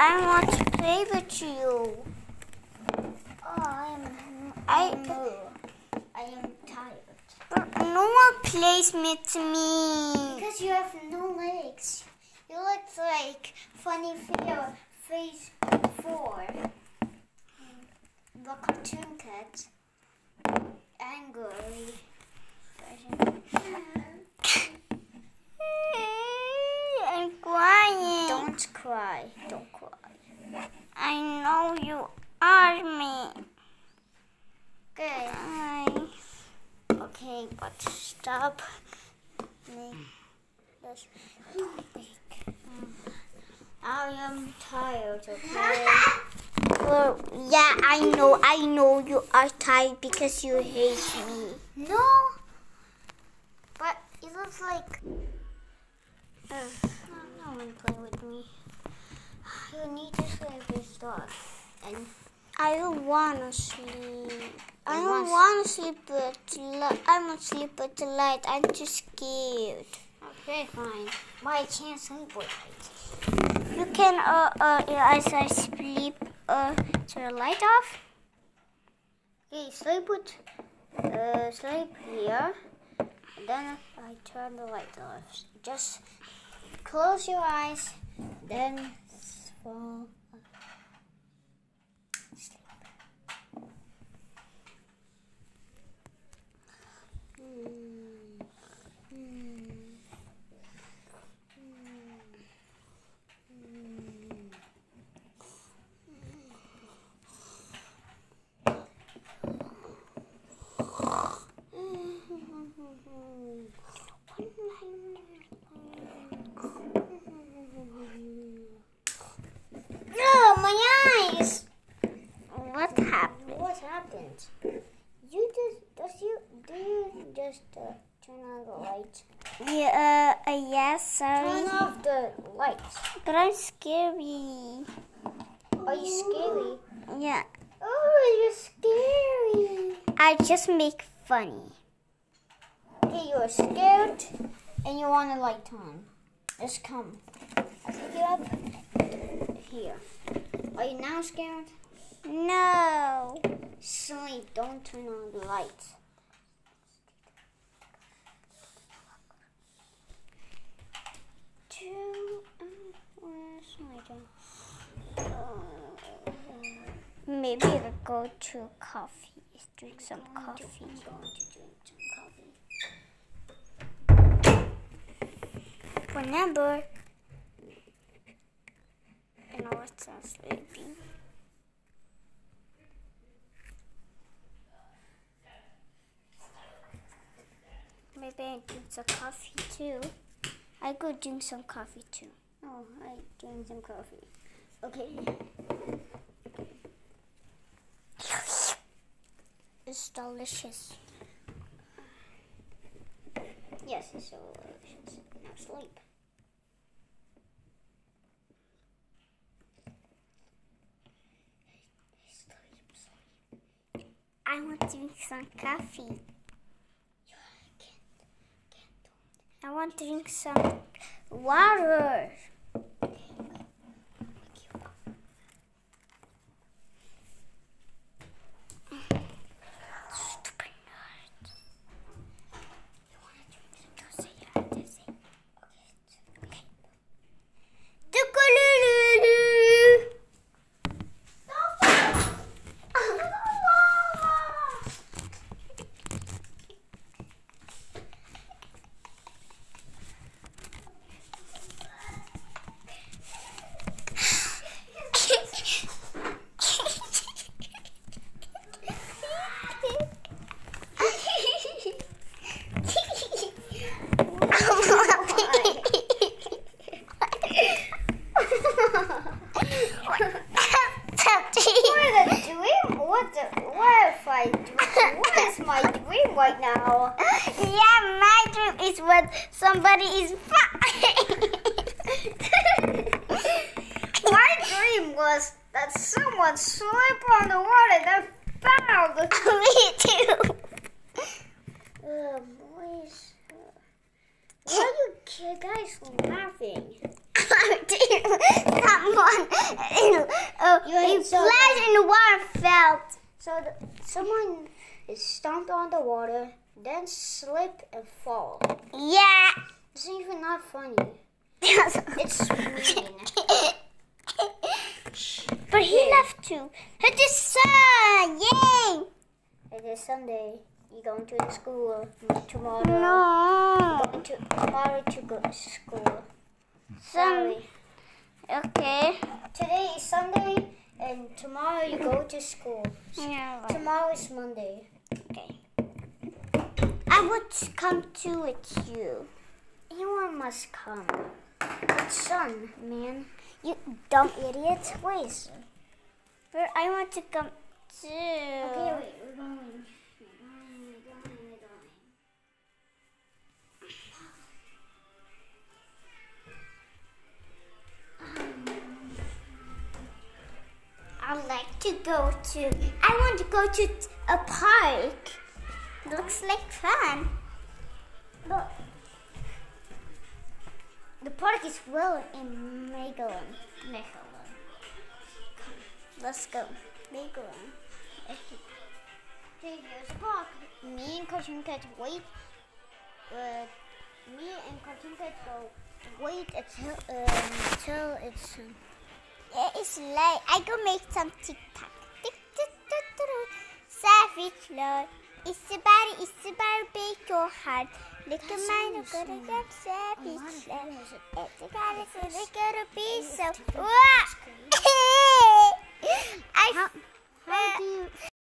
I want to play with you. Oh, I am tired. But no one plays with me. Because you have no legs. You look like Funny Face 4. The cartoon cat. Angry. I'm crying. Don't cry. Don't cry. I know you are me. Good. Okay, but stop. Let's I am tired, okay? Well, yeah, I know you are tired because you hate me. No, but it looks like no one play with me. You need to sleep your stuff. And I don't wanna sleep. I don't wanna sleep I'm gonna sleep with the light. I'm too scared. okay, fine. But I can't sleep with light. You can as I sleep turn the light off. Okay, sleep here. And then I turn the light off. Just close your eyes, then fall asleep. No, my eyes. What happened? What happened? Do you just turn on the light? Yeah, yes, sorry. Turn off the lights. But I'm scary. Are you scary? Yeah. Oh, you're scary. I just make funny. Okay, you're scared and you want a light on. Just come. I'll pick you up here. Are you now scared? No. Sleep. Don't turn on the lights. Where's my dog? Maybe we'll go to coffee. Drink some coffee. I'm going to drink some coffee. Remember, I know it sounds sleepy. Maybe I drink some coffee too. I go drink some coffee too. Oh, I drink some coffee. Okay. It's delicious. Yes, it's so delicious. Now sleep. Sleep. I want to drink some coffee. I want to drink some water. Stupid nerd. You want to drink some? Don't say it. Don't say it. Okay. Tukululu. What is my dream right now? Yeah, my dream is when somebody is fine. My dream was that someone slipped on the water and found. Me too. Boys. Why are you guys laughing? someone he flashed in the water fell. So someone is stomped on the water, then slip and fall. Yeah. It's even not funny. It's mean. But he left too. It's the sun! Yay! It is Sunday. You're going to the school tomorrow. No. Tomorrow to go to school. Sorry. Okay. Today is Sunday and tomorrow you go to school. Yeah, Tomorrow is Monday. okay. I would come too with you. Anyone must come. It's sun, man. You dumb idiot. Where is it? But I want to come too. Okay, wait. We're going. I'd like to go to. I want to go to a park. Looks like fun. Look. The park is well in Megalon. Let's go. Megalon. Here's a park. Me and Cartoon Cat wait. Me and Cartoon Cat go wait until it's. It's late. I go make some TikTok. Savage Lord. It's about break your heart. Look at mine, I'm gonna get savage Lord. It's about to be so. How do you